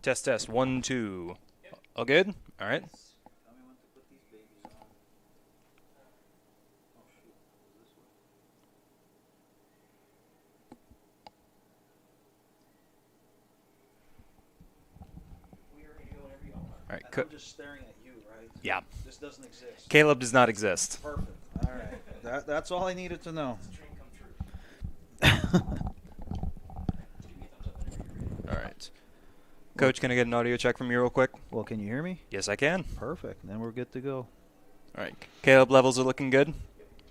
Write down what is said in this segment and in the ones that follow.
Test, test. 1, 2. All good? All right. All right. I'm just staring at you, right? Yeah. This doesn't exist. Caleb does not exist. Perfect. All right. That's all I needed to know. All right. Coach, can I get an audio check from you real quick? Well, can you hear me? Yes, I can. Perfect. Then we're good to go. All right. Caleb, levels are looking good.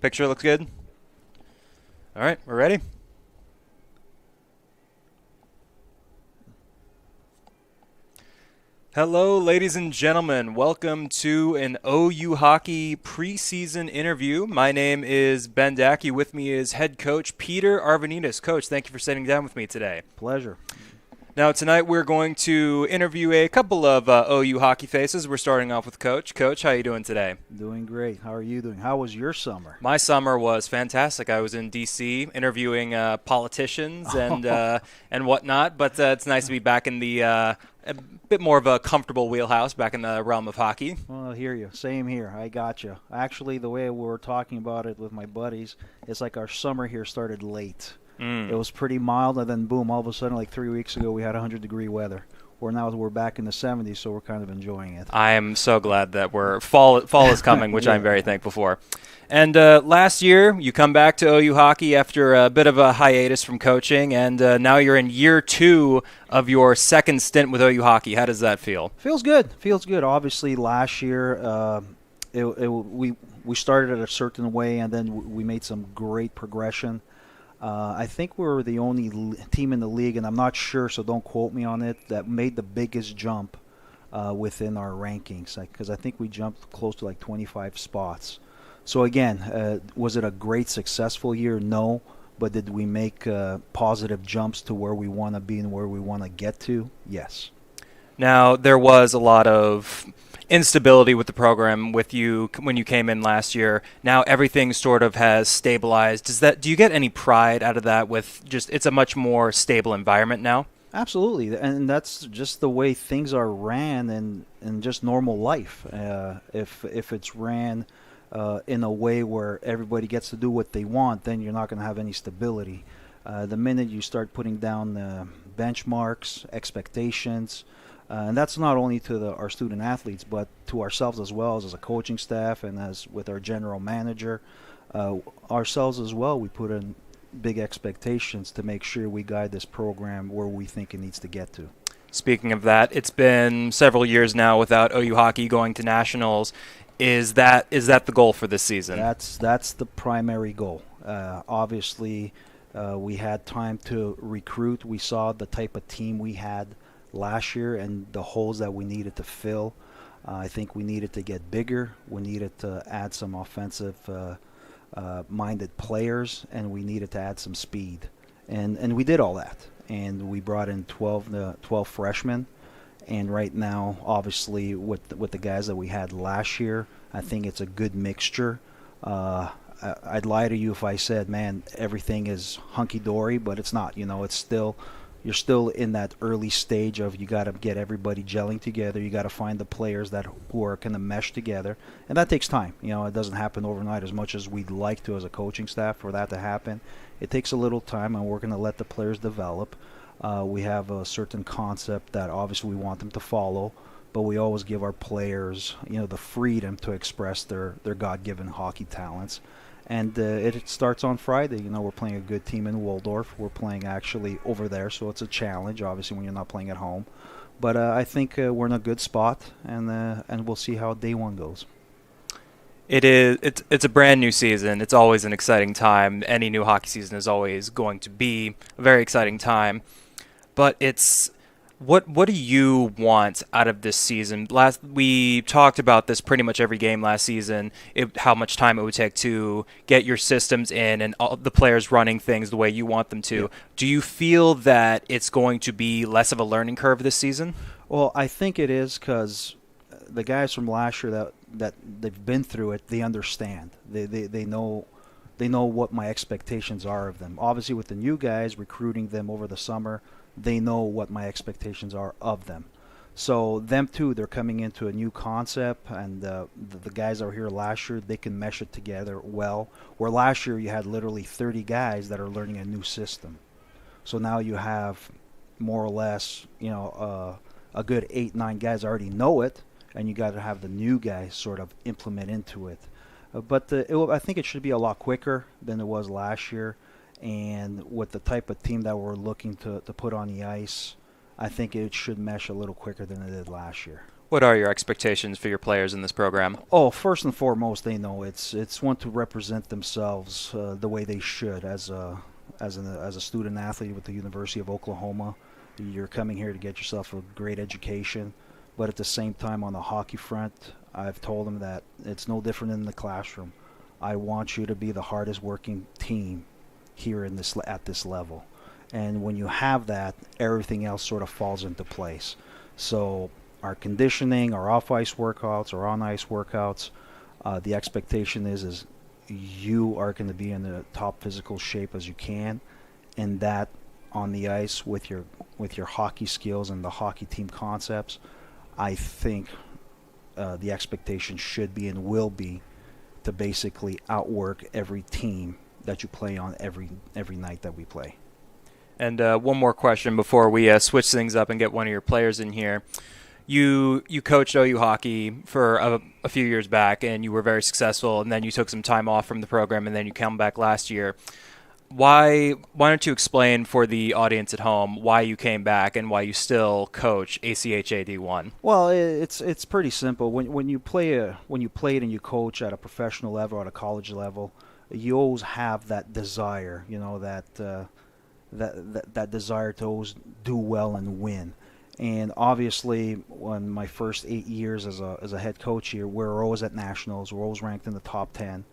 Picture looks good. All right. We're ready. Hello, ladies and gentlemen. Welcome to an OU Hockey preseason interview. My name is Ben Dackiw. With me is head coach Peter Arvanitis. Coach, thank you for sitting down with me today. Pleasure. Now, tonight we're going to interview a couple of OU hockey faces. We're starting off with Coach. Coach, how are you doing today? Doing great. How are you doing? How was your summer? My summer was fantastic. I was in D.C. interviewing politicians and whatnot, but it's nice to be back in the a bit more of a comfortable wheelhouse, back in the realm of hockey. Well, I hear you. Same here. I got you. Actually, the way we were talking about it with my buddies, it's like our summer here started late. It was pretty mild, and then boom, all of a sudden, like 3 weeks ago, we had 100-degree weather. Where now we're back in the 70s, so we're kind of enjoying it. I am so glad that fall is coming, which I'm very thankful for. And last year, you come back to OU hockey after a bit of a hiatus from coaching, and now you're in year 2 of your second stint with OU hockey. How does that feel? Feels good. Feels good. Obviously, last year we started it a certain way, and then we made some great progression. I think we were the only team in the league, and I'm not sure, so don't quote me on it, that made the biggest jump within our rankings, because I think we jumped close to like 25 spots. So again, was it a great, successful year? No. But did we make positive jumps to where we want to be and where we want to get to? Yes. Now, there was a lot of instability with the program with you when you came in last year. Now everything sort of has stabilized. Do you get any pride out of that with just it's a much more stable environment now? Absolutely, and that's just the way things are ran in just normal life. If it's ran in a way where everybody gets to do what they want, then you're not going to have any stability. The minute you start putting down benchmarks, expectations, and that's not only to our student athletes, but to ourselves as well as a coaching staff and as with our general manager, ourselves as well. We put in big expectations to make sure we guide this program where we think it needs to get to. Speaking of that, it's been several years now without OU hockey going to nationals. Is that the goal for this season? That's the primary goal. Obviously, we had time to recruit. We saw the type of team we had last year and the holes that we needed to fill. I think we needed to get bigger. We needed to add some offensive minded players, and we needed to add some speed. And we did all that. And we brought in 12 freshmen. And right now, obviously, with the guys that we had last year, I think it's a good mixture. I'd lie to you if I said, man, everything is hunky-dory, but it's not. It's still you're still in that early stage of you got to get everybody gelling together. You got to find the players who are going to mesh together, and that takes time. It doesn't happen overnight as much as we'd like to as a coaching staff for that to happen. It takes a little time, and we're going to let the players develop. We have a certain concept that obviously we want them to follow, but we always give our players, the freedom to express their God-given hockey talents. And it starts on Friday. We're playing a good team in Waldorf. We're playing actually over there, so it's a challenge, obviously, when you're not playing at home. But I think we're in a good spot, and we'll see how day one goes. It's a brand new season. It's always an exciting time. Any new hockey season is always going to be a very exciting time. But it's what do you want out of this season? We talked about this pretty much every game last season, how much time it would take to get your systems in and all the players running things the way you want them to. Yeah. Do you feel that it's going to be less of a learning curve this season? Well, I think it is because the guys from last year that they've been through it, they understand. They know what my expectations are of them. Obviously, with the new guys, recruiting them over the summer, they know what my expectations are of them. So them too, they're coming into a new concept, and the guys that were here last year, they can mesh it together well. Where last year you had literally 30 guys that are learning a new system. So now you have more or less, a good 8-9 guys already know it, and you got to have the new guys sort of implement into it. But I think it should be a lot quicker than it was last year, and with the type of team that we're looking to put on the ice, I think it should mesh a little quicker than it did last year. What are your expectations for your players in this program? Oh, first and foremost, they know it's one to represent themselves the way they should as a student athlete with the University of Oklahoma. You're coming here to get yourself a great education, but at the same time, on the hockey front, I've told them that it's no different in the classroom. I want you to be the hardest working team here at this level. And when you have that, everything else sort of falls into place. So our conditioning, our off-ice workouts, our on-ice workouts, the expectation is you are going to be in the top physical shape as you can, and that on the ice with your hockey skills and the hockey team concepts, I think the expectation should be and will be to basically outwork every team that you play on every night that we play. And one more question before we switch things up and get one of your players in here. You coached OU hockey for a few years back, and you were very successful, and then you took some time off from the program, and then you came back last year. Why don't you explain for the audience at home why you came back and why you still coach ACHA D1? Well, it's pretty simple. When you play it and you coach at a professional level, at a college level, you always have that desire, that desire to always do well and win. And obviously, when my first 8 years as a head coach here, we're always at nationals. We're always ranked in the top 10.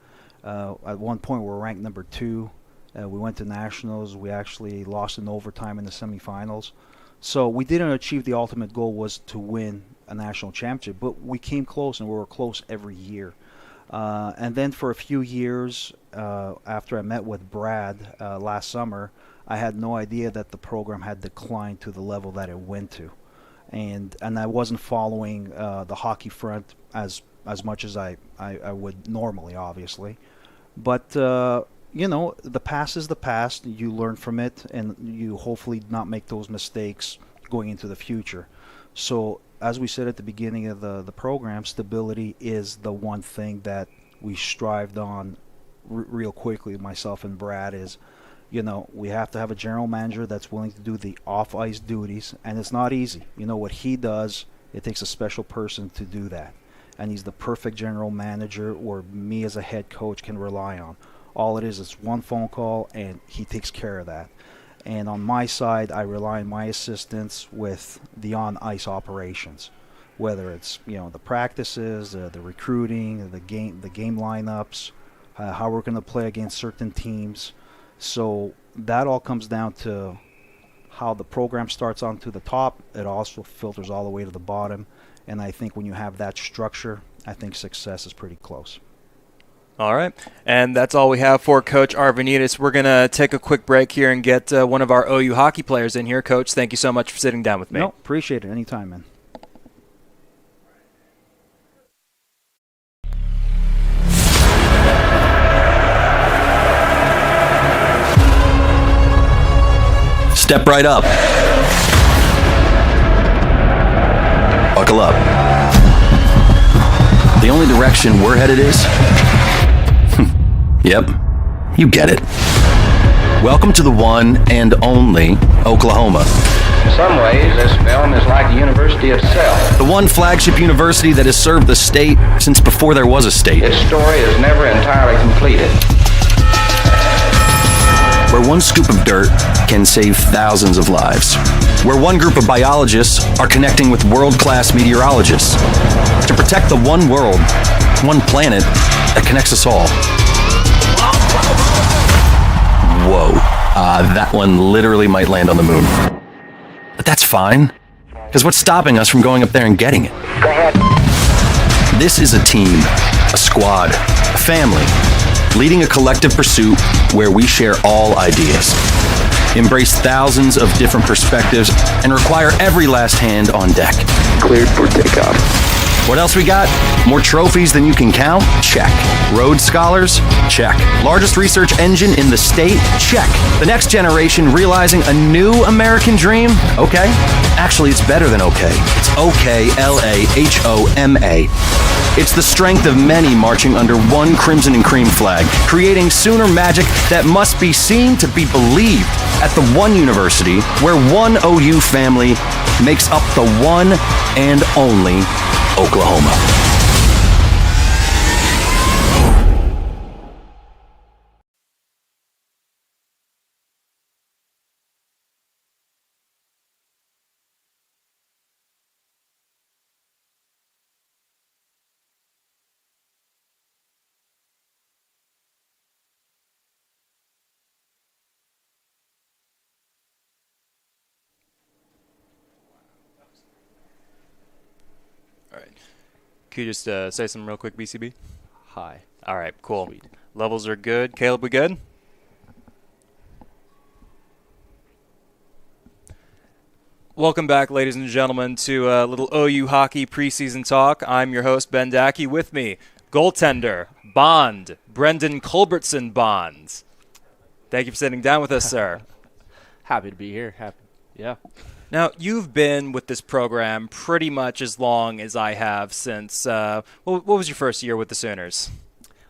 At one point, we were ranked number 2. We went to nationals. We actually lost in overtime in the semifinals. So we didn't achieve the ultimate goal was to win a national championship, but we came close, and we were close every year. And then for a few years, after I met with Brad last summer, I had no idea that the program had declined to the level that it went to. And I wasn't following the hockey front as much as I would normally, obviously. But the past is the past. You learn from it, and you hopefully not make those mistakes going into the future. So as we said at the beginning of the program, stability is the one thing that we strived on real quickly, myself and Brad, is, we have to have a general manager that's willing to do the off-ice duties, and it's not easy. What he does, it takes a special person to do that. And he's the perfect general manager, or me as a head coach can rely on. All it is one phone call, and he takes care of that. And on my side, I rely on my assistants with the on-ice operations, whether it's the practices, the recruiting, the game lineups, how we're going to play against certain teams. So that all comes down to how the program starts on to the top. It also filters all the way to the bottom. And I think when you have that structure, I think success is pretty close. All right, and that's all we have for Coach Arvinidis. We're going to take a quick break here and get one of our OU hockey players in here. Coach, thank you so much for sitting down with me. No, appreciate it. Anytime, man. Step right up. Buckle up. The only direction we're headed is... Yep, you get it. Welcome to the one and only Oklahoma. In some ways, this film is like the university itself. The one flagship university that has served the state since before there was a state. Its story is never entirely completed. Where one scoop of dirt can save thousands of lives. Where one group of biologists are connecting with world-class meteorologists to protect the one world, one planet that connects us all. Whoa, that one literally might land on the moon. But that's fine, because what's stopping us from going up there and getting it? Go ahead. This is a team, a squad, a family, leading a collective pursuit where we share all ideas. embrace thousands of different perspectives, and require every last hand on deck. Cleared for takeoff. What else we got? More trophies than you can count? Check. Rhodes Scholars? Check. Largest research engine in the state? Check. The next generation realizing a new American dream? Okay. Actually, it's better than okay. It's OKLAHOMA. It's the strength of many marching under one crimson and cream flag, creating Sooner magic that must be seen to be believed at the one university where one OU family makes up the one and only Oklahoma. All right. Can you just say something real quick, BCB? Hi. All right, cool. Sweet. Levels are good. Caleb, we good? Welcome back, ladies and gentlemen, to a little OU hockey preseason talk. I'm your host, Ben Dackiw. With me, goaltender, Bond, Brendan Culbertson Bonds. Thank you for sitting down with us, sir. Happy to be here. Yeah. Now, you've been with this program pretty much as long as I have since, what was your first year with the Sooners?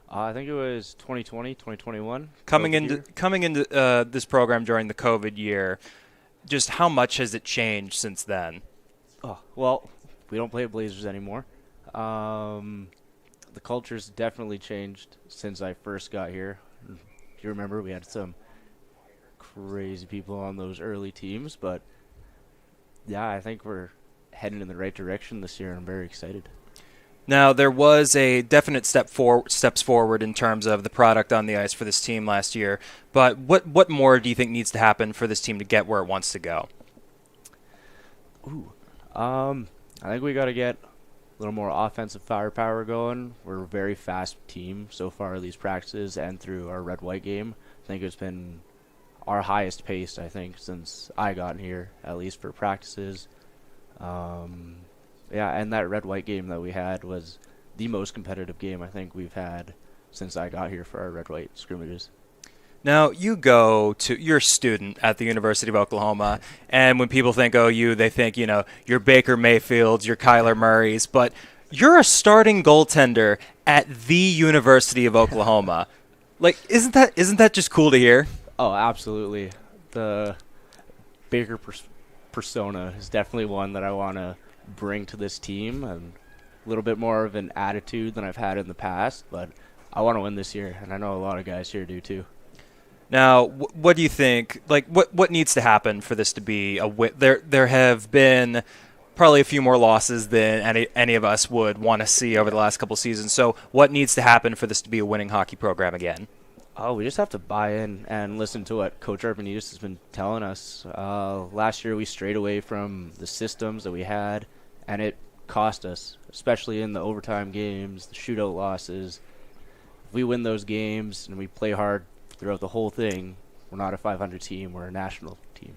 I think it was 2020, 2021. Coming into this program during the COVID year, just how much has it changed since then? Oh, well, we don't play Blazers anymore. The culture's definitely changed since I first got here. If you remember, we had some crazy people on those early teams, but yeah, I think we're heading in the right direction this year, and I'm very excited. Now, there was a definite steps forward in terms of the product on the ice for this team last year, but what more do you think needs to happen for this team to get where it wants to go? I think we got to get a little more offensive firepower going. We're a very fast team so far these practices and through our red-white game. I think it's been our highest pace, I think, since I got here, at least for practices. Yeah, and that red-white game that we had was the most competitive game I think we've had since I got here for our red-white scrimmages. Now, you're a student at the University of Oklahoma, and when people think OU, they think, your Baker Mayfields, your Kyler Murrays, but you're a starting goaltender at the University of Oklahoma. Like, isn't that just cool to hear? Oh, absolutely. The Baker persona is definitely one that I want to bring to this team, and a little bit more of an attitude than I've had in the past, but I want to win this year, and I know a lot of guys here do too. Now, what do you think, like, what needs to happen for this to be a win? There have been probably a few more losses than any of us would want to see over the last couple seasons, so what needs to happen for this to be a winning hockey program again? Oh, we just have to buy in and listen to what Coach Arvinidis has been telling us. Last year we strayed away from the systems that we had, and it cost us, especially in the overtime games, the shootout losses. If we win those games and we play hard throughout the whole thing, we're not a 500 team, we're a national team.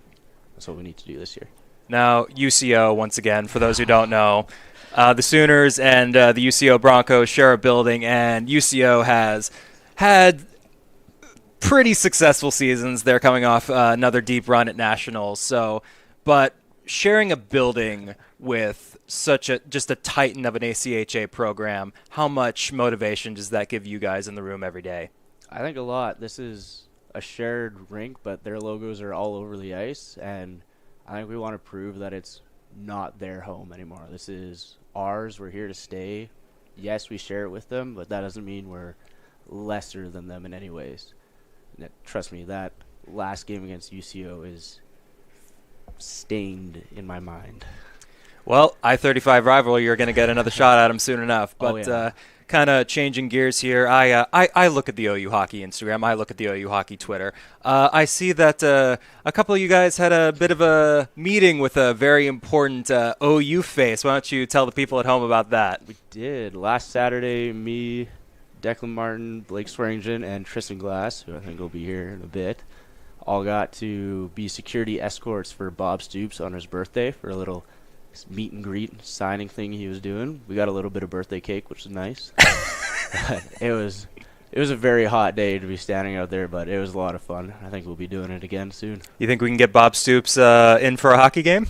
That's what we need to do this year. Now, UCO, once again, for those who don't know, the Sooners and the UCO Broncos share a building, and UCO has had pretty successful seasons. They're coming off another deep run at nationals. But sharing a building with just a titan of an ACHA program, how much motivation does that give you guys in the room every day? I think a lot. This is a shared rink, but their logos are all over the ice, and I think we want to prove that it's not their home anymore. This is ours. We're here to stay. Yes, we share it with them, but that doesn't mean we're lesser than them in any ways. Trust me, that last game against UCO is stained in my mind. Well, I-35 rival, you're going to get another shot at him soon enough. But kind of changing gears here, I look at the OU Hockey Instagram. I look at the OU Hockey Twitter. I see that a couple of you guys had a bit of a meeting with a very important OU face. Why don't you tell the people at home about that? We did. Last Saturday, me, Declan Martin, Blake Swearingen, and Tristan Glass, who I think will be here in a bit, all got to be security escorts for Bob Stoops on his birthday for a little meet and greet signing thing he was doing. We got a little bit of birthday cake, which was nice. It was a very hot day to be standing out there, but it was a lot of fun. I think we'll be doing it again soon. You think we can get Bob Stoops in for a hockey game?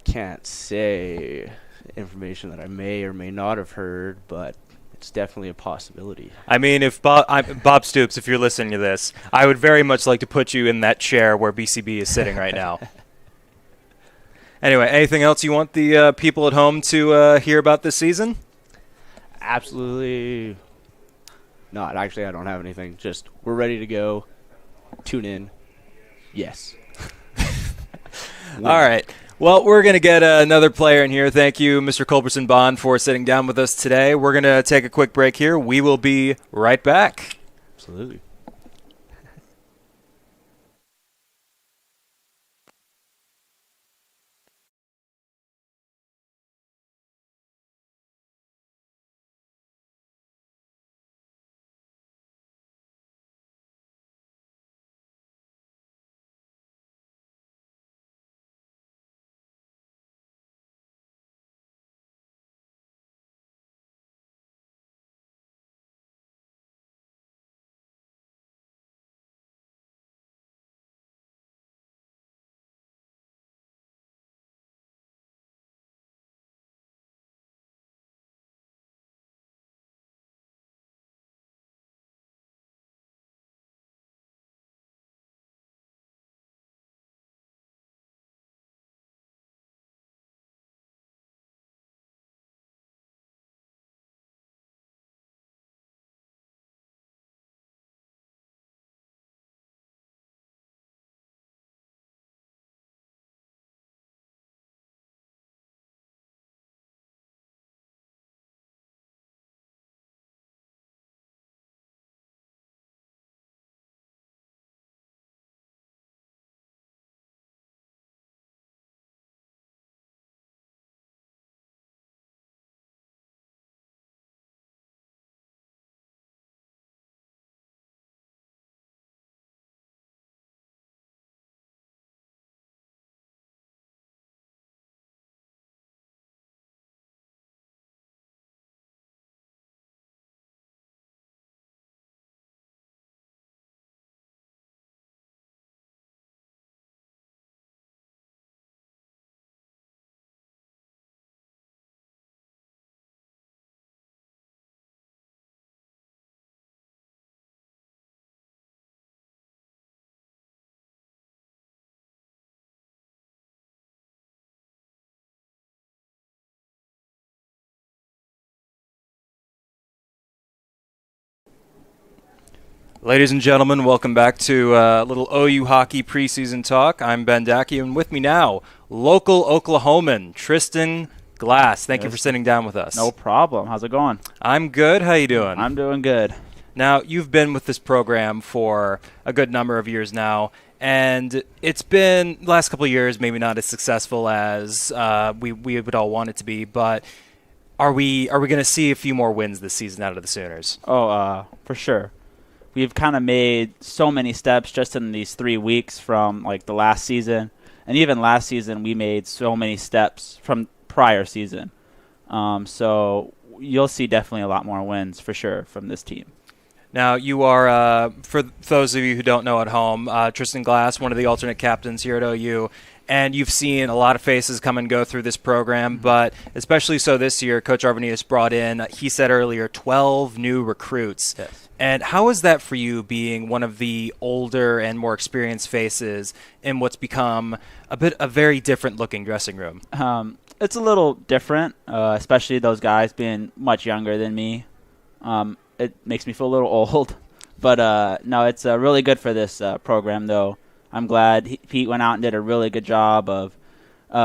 Can't say information that I may or may not have heard, but it's definitely a possibility. I mean, if Bob Stoops, if you're listening to this, I would very much like to put you in that chair where BCB is sitting right now. Anyway, anything else you want the people at home to hear about this season? Absolutely not. Actually, I don't have anything. Just we're ready to go. Tune in. Yes. All right. Well, we're going to get another player in here. Thank you, Mr. Culbertson Bond, for sitting down with us today. We're going to take a quick break here. We will be right back. Absolutely. Ladies and gentlemen, welcome back to a little OU hockey preseason talk. I'm Ben Dackiw, and with me now, local Oklahoman, Tristan Glass. Thank you for sitting down with us. No problem. How's it going? I'm good. How you doing? I'm doing good. Now, you've been with this program for a good number of years now, and it's been, the last couple of years, maybe not as successful as we would all want it to be, but are we going to see a few more wins this season out of the Sooners? Oh, for sure. We've kind of made so many steps just in these 3 weeks from like the last season, and even last season we made so many steps from prior season. So you'll see definitely a lot more wins for sure from this team. Now, you are, for those of you who don't know at home, Tristan Glass, one of the alternate captains here at OU, and you've seen a lot of faces come and go through this program, but especially so this year, Coach Arvinidis brought in, he said earlier, 12 new recruits. Yes. And how is that for you, being one of the older and more experienced faces in what's become a very different-looking dressing room? It's a little different, especially those guys being much younger than me. It makes me feel a little old. But, no, it's really good for this program, though. I'm glad Pete went out and did a really good job of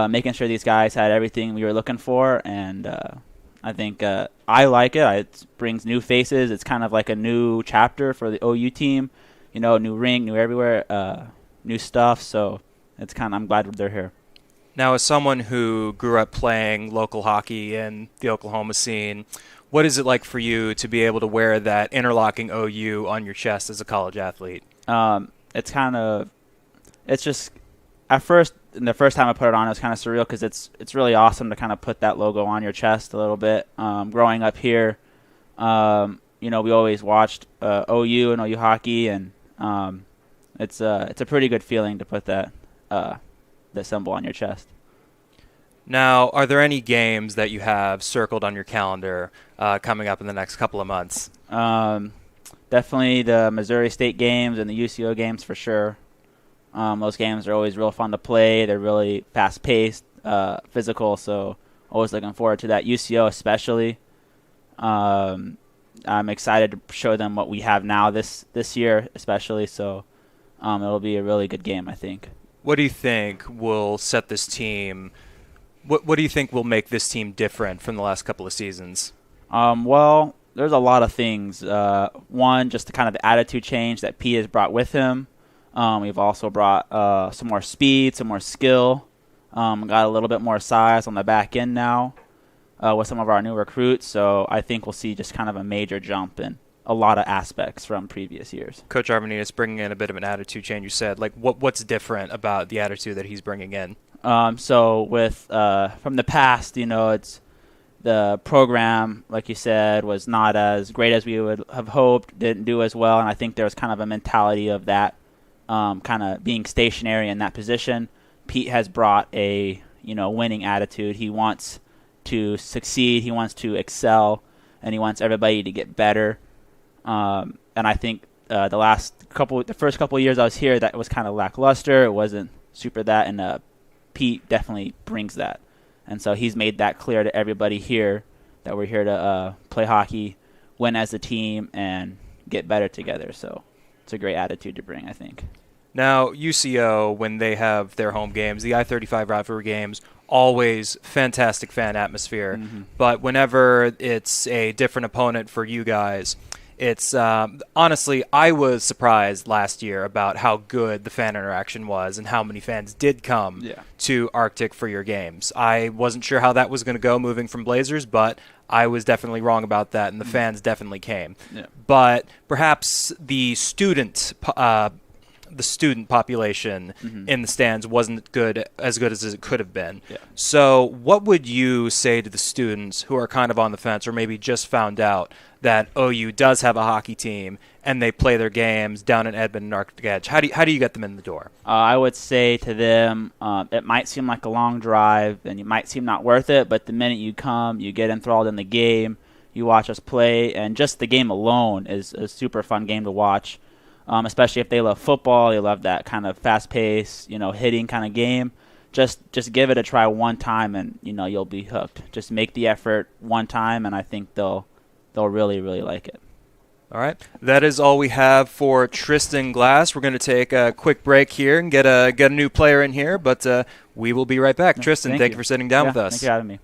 making sure these guys had everything we were looking for, and I think I like it. It brings new faces. It's kind of like a new chapter for the OU team. You know, new ring, new everywhere, new stuff. So I'm glad they're here. Now, as someone who grew up playing local hockey in the Oklahoma scene, what is it like for you to be able to wear that interlocking OU on your chest as a college athlete? it's just at first, the first time I put it on, it was kind of surreal because it's really awesome to kind of put that logo on your chest a little bit. Growing up here, we always watched OU and OU hockey, and it's a pretty good feeling to put that the symbol on your chest. Now, are there any games that you have circled on your calendar coming up in the next couple of months? Definitely the Missouri State games and the UCO games for sure. Those games are always real fun to play. They're really fast-paced, physical, so always looking forward to that. UCO especially. I'm excited to show them what we have now this year especially, so it'll be a really good game, I think. What do you think will set this team – what do you think will make this team different from the last couple of seasons? Well, there's a lot of things. One, just the kind of the attitude change that P has brought with him. We've also brought some more speed, some more skill. Got a little bit more size on the back end now with some of our new recruits. So I think we'll see just kind of a major jump in a lot of aspects from previous years. Coach Arvinidis bringing in a bit of an attitude change, you said. Like, what's different about the attitude that he's bringing in? So with from the past, it's the program, like you said, was not as great as we would have hoped, didn't do as well, and I think there was kind of a mentality of that kind of being stationary in that position. Pete has brought a winning attitude. He wants to succeed, he wants to excel, and he wants everybody to get better. And I think the first couple of years I was here, that was kind of lackluster. It wasn't super that, and Pete definitely brings that. And so he's made that clear to everybody here that we're here to play hockey, win as a team, and get better together. So it's a great attitude to bring, I think. Now, UCO, when they have their home games, the I-35 rivalry games, always fantastic fan atmosphere. Mm-hmm. But whenever it's a different opponent for you guys, it's honestly, I was surprised last year about how good the fan interaction was and how many fans did come to Arctic for your games. I wasn't sure how that was going to go moving from Blazers, but I was definitely wrong about that, and the fans definitely came. Yeah. But perhaps the student population in the stands wasn't as good as it could have been. Yeah. So what would you say to the students who are kind of on the fence or maybe just found out that OU does have a hockey team and they play their games down in Edmond and Arctic Edge? How do you get them in the door? I would say to them, it might seem like a long drive and it might seem not worth it, but the minute you come, you get enthralled in the game, you watch us play, and just the game alone is a super fun game to watch. Especially if they love football, they love that kind of fast-paced, hitting kind of game. Just give it a try one time, and you'll be hooked. Just make the effort one time, and I think they'll really, really like it. All right, that is all we have for Tristan Glass. We're going to take a quick break here and get a new player in here, but we will be right back. Tristan, thank you for sitting down with us. Thanks for having me.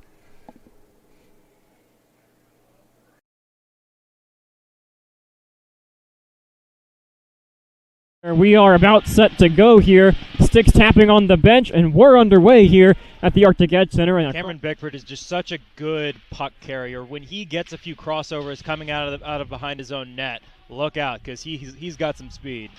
We are about set to go here. Sticks tapping on the bench, and we're underway here at the Arctic Edge Center. And Cameron Bickford is just such a good puck carrier. When he gets a few crossovers coming out of behind his own net, look out, because he's got some speed.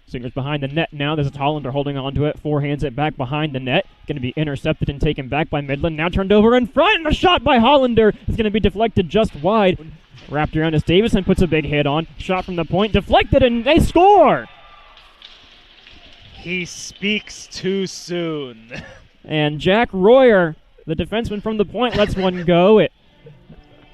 Singer's behind the net now. This is Hollander holding on to it. Forehands it back behind the net. Going to be intercepted and taken back by Midland. Now turned over in front, and a shot by Hollander is going to be deflected just wide. Wrapped around as Davison puts a big hit on. Shot from the point, deflected, and they score! He speaks too soon. And Jack Royer, the defenseman from the point, lets one go. It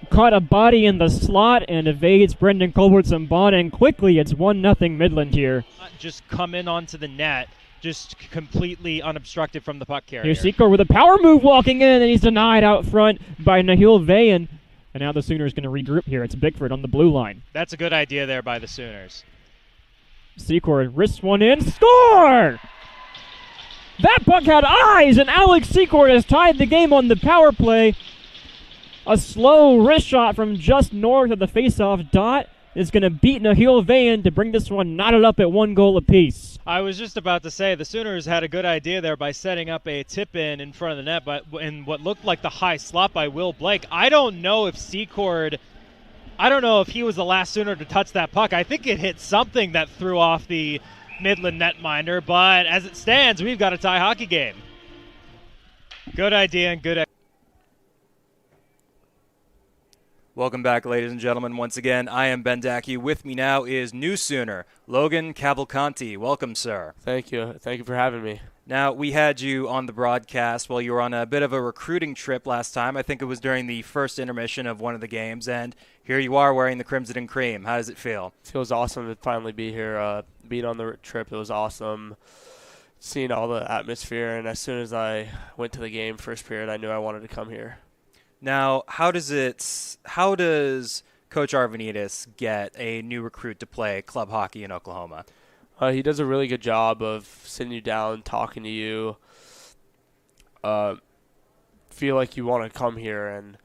caught a body in the slot and evades Brendan Culbertson bond, and quickly it's 1-0 Midland here. Just come in onto the net, just completely unobstructed from the puck carrier. Here's Secor with a power move walking in, and he's denied out front by Nahil Vayan. And now the Sooners going to regroup here. It's Bickford on the blue line. That's a good idea there by the Sooners. Secor wrists one in. Score! That puck had eyes, and Alex Secor has tied the game on the power play. A slow wrist shot from just north of the faceoff dot is going to beat Nahil Vayan to bring this one knotted up at 1 goal apiece. I was just about to say the Sooners had a good idea there by setting up a tip-in in front of the net, but in what looked like the high slot by Will Blake. I don't know if he was the last Sooner to touch that puck. I think it hit something that threw off the Midland netminder, but as it stands, we've got a tie hockey game. Good idea and good. Welcome back, ladies and gentlemen. Once again, I am Ben Dackiw. With me now is new Sooner, Logan Cavalcanti. Welcome, sir. Thank you. Thank you for having me. Now, we had you on the broadcast while you were on a bit of a recruiting trip last time. I think it was during the first intermission of one of the games, and here you are wearing the Crimson and Cream. How does it feel? It feels awesome to finally be here. Being on the trip, it was awesome. Seeing all the atmosphere, and as soon as I went to the game first period, I knew I wanted to come here. Now, how does Coach Arvinidis get a new recruit to play club hockey in Oklahoma? He does a really good job of sitting you down, talking to you, feel like you want to come here, and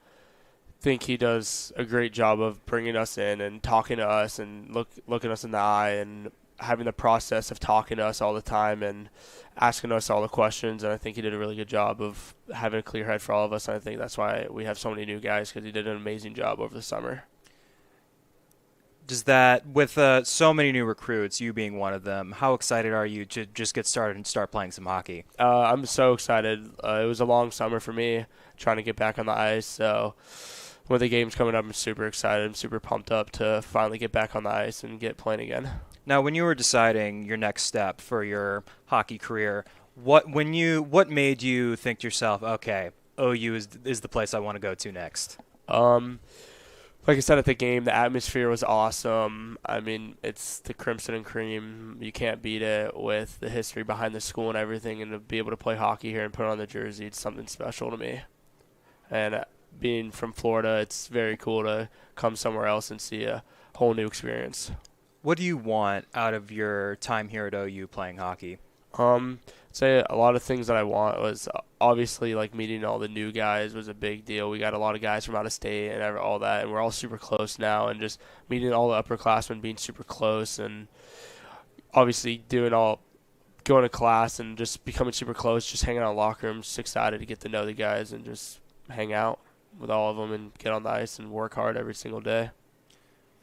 think he does a great job of bringing us in and talking to us and looking us in the eye and having the process of talking to us all the time and asking us all the questions. And I think he did a really good job of having a clear head for all of us. And I think that's why we have so many new guys, because he did an amazing job over the summer. Does that, with so many new recruits, you being one of them, how excited are you to just get started and start playing some hockey? I'm so excited. It was a long summer for me, trying to get back on the ice. So when the game's coming up, I'm super excited. I'm super pumped up to finally get back on the ice and get playing again. Now, when you were deciding your next step for your hockey career, what made you think to yourself, okay, OU is the place I want to go to next? Like I said at the game, the atmosphere was awesome. I mean, it's the Crimson and Cream. You can't beat it with the history behind the school and everything. And to be able to play hockey here and put on the jersey, it's something special to me. And being from Florida, it's very cool to come somewhere else and see a whole new experience. What do you want out of your time here at OU playing hockey? Say a lot of things that I want was obviously like meeting all the new guys was a big deal. We got a lot of guys from out of state and all that, and we're all super close now. And just meeting all the upperclassmen, being super close, and obviously going to class and just becoming super close, just hanging out in the locker room, just excited to get to know the guys and just hang out with all of them and get on the ice and work hard every single day.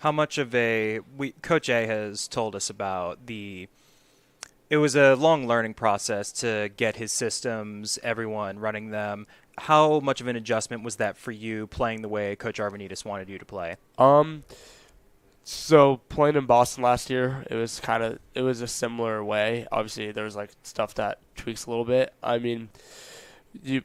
How much of Coach A has told us about it was a long learning process to get his systems, everyone running them. How much of an adjustment was that for you playing the way Coach Arvinidis wanted you to play? So playing in Boston last year, it was a similar way. Obviously there was like stuff that tweaks a little bit. I mean, you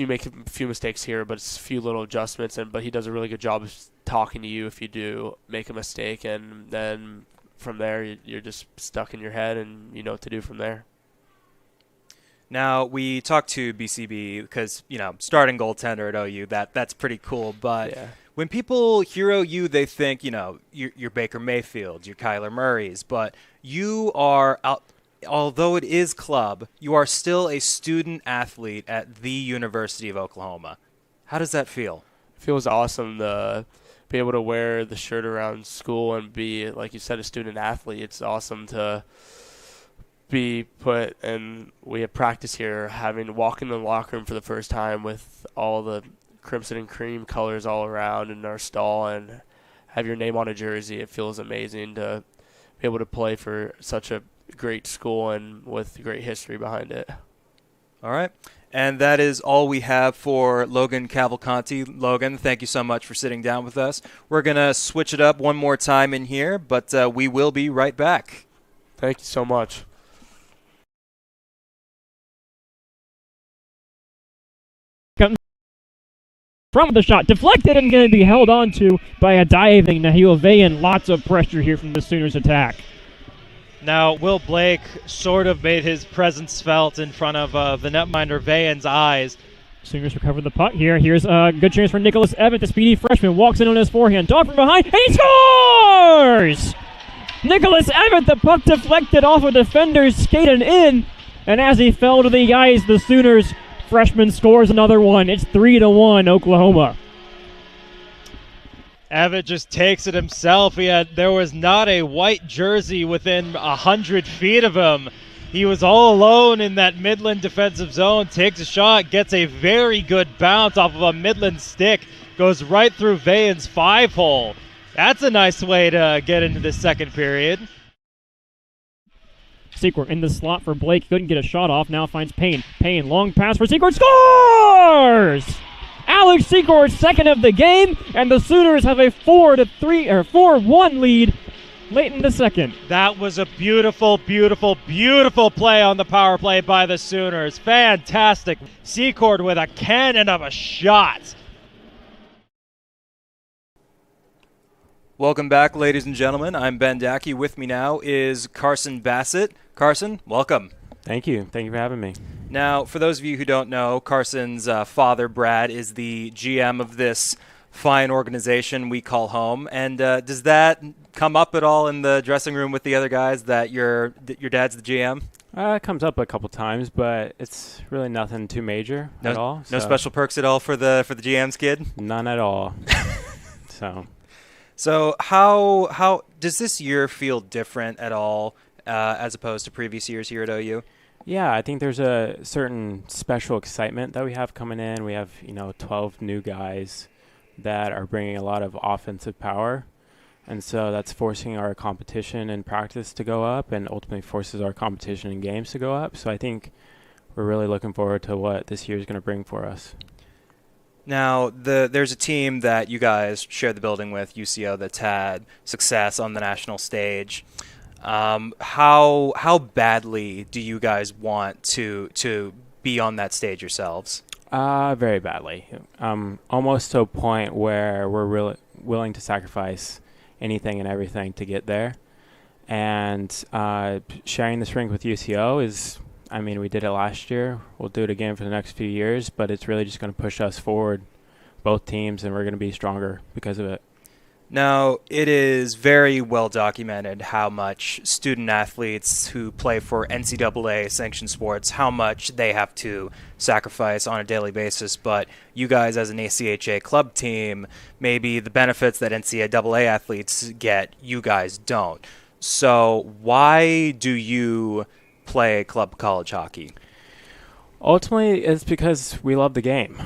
make a few mistakes here, but it's a few little adjustments, but he does a really good job of talking to you if you do make a mistake, and then from there you're just stuck in your head and you know what to do from there. Now, we talked to BCB because, starting goaltender at OU, that's pretty cool, but yeah. When people hear OU, they think, you're Baker Mayfield, you're Kyler Murray's, but you are out. Although it is club, you are still a student athlete at the University of Oklahoma. How does that feel? It feels awesome to be able to wear the shirt around school and be, like you said, a student athlete. It's awesome to be put, and we have practice here, walk in the locker room for the first time with all the Crimson and Cream colors all around in our stall and have your name on a jersey. It feels amazing to be able to play for such a great school and with great history behind it. All right. And that is all we have for Logan Cavalcanti. Logan, thank you so much for sitting down with us. We're going to switch it up one more time in here, but we will be right back. Thank you so much. From the shot, deflected and going to be held on to by a diving Nahil Vayan. Lots of pressure here from the Sooners attack. Now, Will Blake sort of made his presence felt in front of the netminder Vayan's eyes. Sooners recover the puck here. Here's a good chance for Nicholas Evans, the speedy freshman. Walks in on his forehand. Dog from behind, and he scores! Nicholas Evans, the puck deflected off a defender's skate and in. And as he fell to the ice, the Sooners freshman scores another one. It's 3-1 Oklahoma. Evitt just takes it himself. There was not a white jersey within 100 feet of him. He was all alone in that Midland defensive zone, takes a shot, gets a very good bounce off of a Midland stick, goes right through Vayan's 5-hole. That's a nice way to get into the second period. Secord in the slot for Blake. Couldn't get a shot off. Now finds Payne. Payne, long pass for Secord. Scores! Alex Secord, second of the game, and the Sooners have a 4-1 lead late in the second. That was a beautiful, beautiful, beautiful play on the power play by the Sooners. Fantastic. Secord with a cannon of a shot. Welcome back, ladies and gentlemen. I'm Ben Dackiw. With me now is Carson Bassett. Carson, welcome. Thank you. Thank you for having me. Now, for those of you who don't know, Carson's father, Brad, is the GM of this fine organization we call home. And does that come up at all in the dressing room with the other guys that your dad's the GM? It comes up a couple times, but it's really nothing too major at all. No special perks at all for the GM's kid? None at all. So how does this year feel different at all as opposed to previous years here at OU? Yeah, I think there's a certain special excitement that we have coming in. We have 12 new guys that are bringing a lot of offensive power, and so that's forcing our competition in practice to go up, and ultimately forces our competition in games to go up. So I think we're really looking forward to what this year is going to bring for us. Now, there's a team that you guys share the building with, UCO, that's had success on the national stage. How badly do you guys want to be on that stage yourselves? Very badly. Almost to a point where we're really willing to sacrifice anything and everything to get there. And sharing this rink with UCO is, we did it last year. We'll do it again for the next few years, but it's really just going to push us forward, both teams, and we're going to be stronger because of it. Now, it is very well documented how much student athletes who play for NCAA sanctioned sports, how much they have to sacrifice on a daily basis. But you guys as an ACHA club team, maybe the benefits that NCAA athletes get, you guys don't. So why do you play club college hockey? Ultimately, it's because we love the game.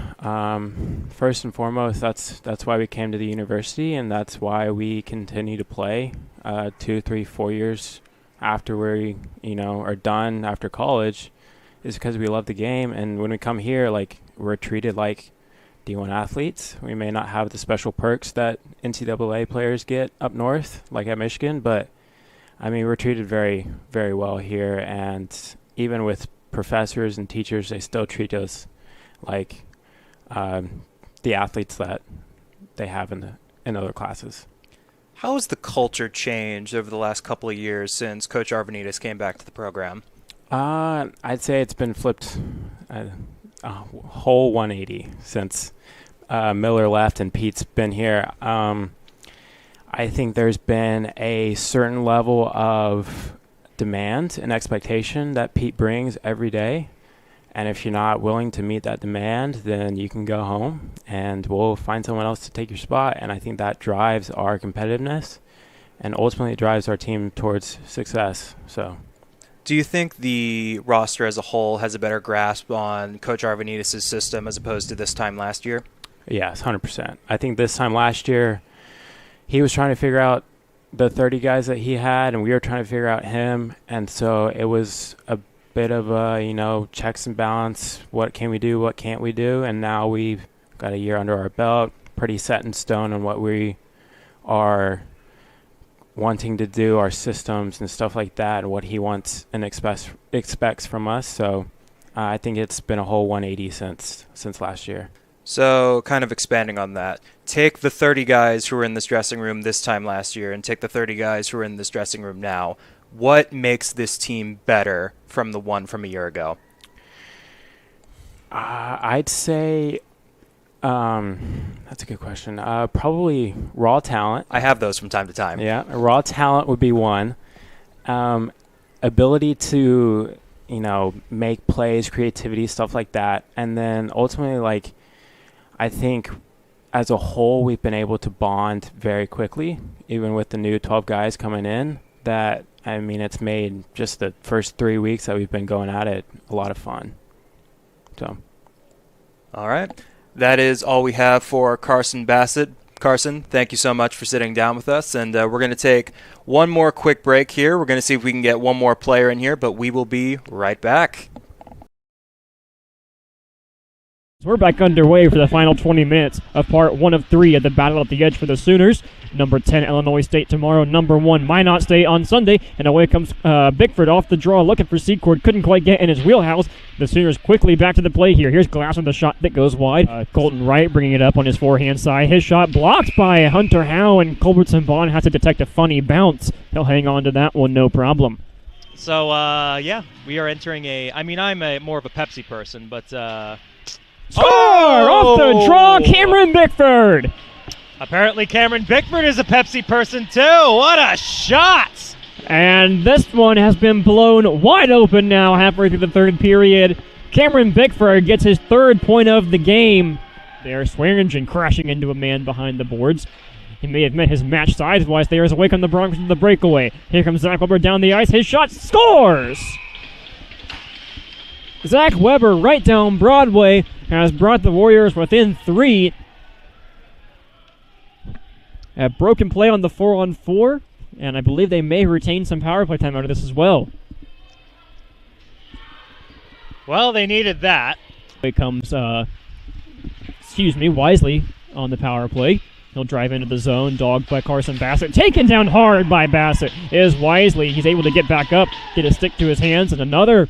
First and foremost, that's why we came to the university, and that's why we continue to play 2, 3, 4 years after we are done after college, is because we love the game. And when we come here, we're treated like D1 athletes. We may not have the special perks that NCAA players get up north, like at Michigan, but we're treated very, very well here. And even with professors and teachers, they still treat us like the athletes that they have in other classes. How has the culture changed over the last couple of years since Coach Arvinidis came back to the program? I'd say it's been flipped a whole 180 since Miller left and Pete's been here. I think there's been a certain level of demand and expectation that Pete brings every day. And if you're not willing to meet that demand, then you can go home and we'll find someone else to take your spot. And I think that drives our competitiveness and ultimately drives our team towards success. So, do you think the roster as a whole has a better grasp on Coach Arvinidis' system as opposed to this time last year? Yes, 100%. I think this time last year, he was trying to figure out the 30 guys that he had, and we were trying to figure out him. And so it was a bit of a, checks and balance. What can we do? What can't we do? And now we've got a year under our belt, pretty set in stone on what we are wanting to do, our systems and stuff like that, and what he wants and expects from us. So I think it's been a whole 180 since last year. So kind of expanding on that, take the 30 guys who were in this dressing room this time last year and take the 30 guys who are in this dressing room now. What makes this team better from the one from a year ago? I'd say that's a good question. Probably raw talent. I have those from time to time. Yeah, raw talent would be one. Ability to, make plays, creativity, stuff like that. And then ultimately, I think as a whole, we've been able to bond very quickly, even with the new 12 guys coming in. It's made just the first 3 weeks that we've been going at it a lot of fun. So, all right. That is all we have for Carson Bassett. Carson, thank you so much for sitting down with us. And we're going to take one more quick break here. We're going to see if we can get one more player in here, but we will be right back. We're back underway for the final 20 minutes of part 1 of 3 of the battle at the edge for the Sooners. Number 10, Illinois State tomorrow. Number 1, Minot State on Sunday. And away comes Bickford off the draw, looking for Secord. Couldn't quite get in his wheelhouse. The Sooners quickly back to the play here. Here's Glass with a shot that goes wide. Colton Wright bringing it up on his forehand side. His shot blocked by Hunter Howe, and Culbertson Bond has to detect a funny bounce. He'll hang on to that one, no problem. So, yeah, we are entering I'm more of a Pepsi person, but... Score! Off the draw, Cameron Bickford! Apparently Cameron Bickford is a Pepsi person too. What a shot! And this one has been blown wide open now halfway through the third period. Cameron Bickford gets his 3rd point of the game. There, Swearingen crashing into a man behind the boards. He may have met his match size-wise there as away on the Bronx with the breakaway. Here comes Zach Weber down the ice. His shot scores! Zach Weber right down Broadway has brought the Warriors within 3. A broken play on the 4-on-4, and I believe they may retain some power play time out of this as well. Well, they needed that. It comes, Wisely on the power play. He'll drive into the zone, dogged by Carson Bassett. Taken down hard by Bassett is Wisely. He's able to get back up, get a stick to his hands, and another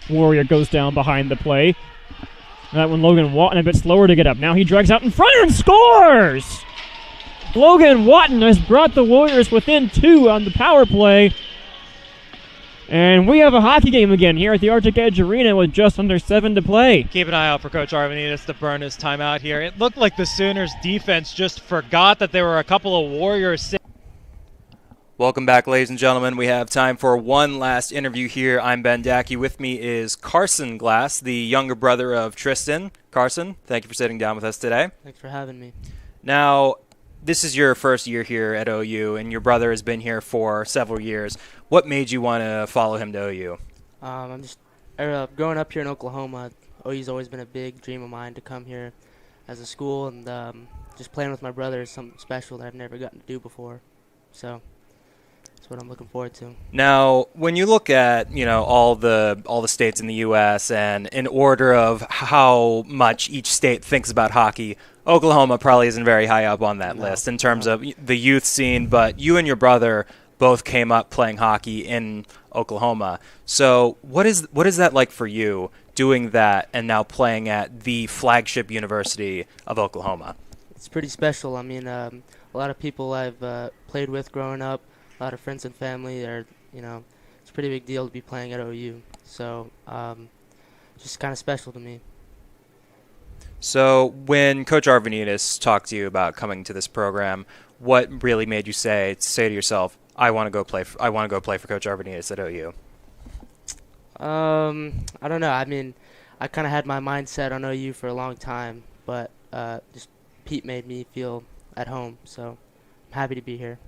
Warrior goes down behind the play. That one, Logan Watton, a bit slower to get up. Now he drags out in front and scores! Logan Watton has brought the Warriors within 2 on the power play. And we have a hockey game again here at the Arctic Edge Arena with just under 7 to play. Keep an eye out for Coach Arvinidis to burn his time out here. It looked like the Sooners defense just forgot that there were a couple of Warriors. Welcome back, ladies and gentlemen. We have time for one last interview here. I'm Ben Dackiw. With me is Carson Glass, the younger brother of Tristan. Carson, thank you for sitting down with us today. Thanks for having me. Now, this is your first year here at OU, and your brother has been here for several years. What made you want to follow him to OU? I'm just growing up here in Oklahoma. OU's always been a big dream of mine to come here as a school, and just playing with my brother is something special that I've never gotten to do before. So that's what I'm looking forward to. Now, when you look at all the states in the U.S. and in order of how much each state thinks about hockey, Oklahoma probably isn't very high up on that list in terms of the youth scene. But you and your brother both came up playing hockey in Oklahoma. So what is that like for you, doing that and now playing at the flagship university of Oklahoma? It's pretty special. I mean, a lot of people I've played with growing up, a lot of friends and family are, it's a pretty big deal to be playing at OU. So just kind of special to me. So when Coach Arvinidis talked to you about coming to this program, what really made you say to yourself, I want to go play for Coach Arvinidis at OU? I don't know. I mean, I kind of had my mind set on OU for a long time, but just Pete made me feel at home, so I'm happy to be here.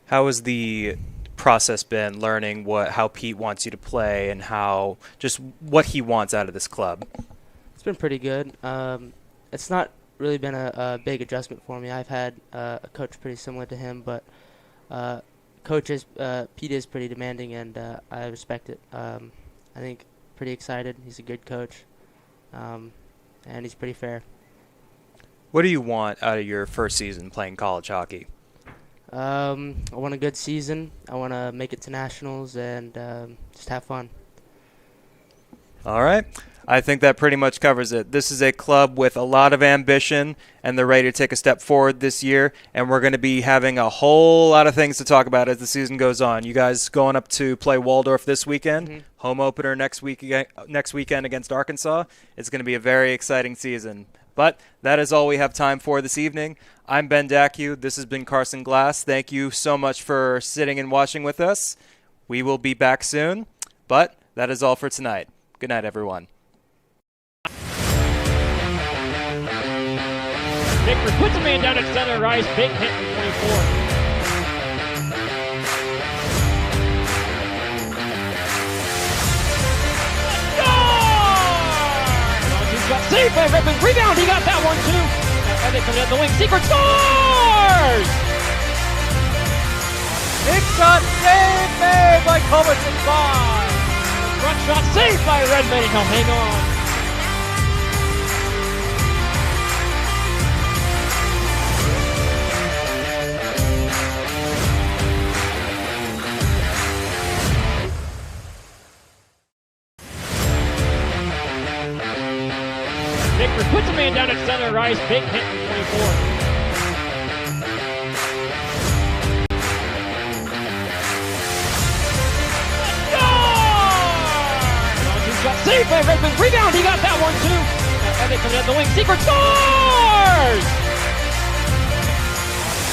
How has the process been, learning how Pete wants you to play and just what he wants out of this club? It's been pretty good. It's not really been a big adjustment for me. I've had a coach pretty similar to him, but Pete is pretty demanding, and I respect it. I think pretty excited. He's a good coach, and he's pretty fair. What do you want out of your first season playing college hockey? I want a good season. I want to make it to nationals and just have fun. All right. I think that pretty much covers it. This is a club with a lot of ambition, and they're ready to take a step forward this year, and we're going to be having a whole lot of things to talk about as the season goes on. You guys going up to play Waldorf this weekend, home opener next weekend against Arkansas. It's going to be a very exciting season. But that is all we have time for this evening. I'm Ben Dackiw. This has been Carson Glass. Thank you so much for sitting and watching with us. We will be back soon, but that is all for tonight. Good night, everyone. Bickford puts a man down at center ice. Big hit from 24. Save by Rippon. Rebound. He got that one, too. Evick coming down the wing. Secret scores! Big shot save made by Culbertson 5. Front shot saved by Redmond. He'll hang on. Vickers puts a man down at center ice. Big hit from 24. Shot saved by Redmond. Rebound. He got that one too. Evick coming down the wing. Secret score!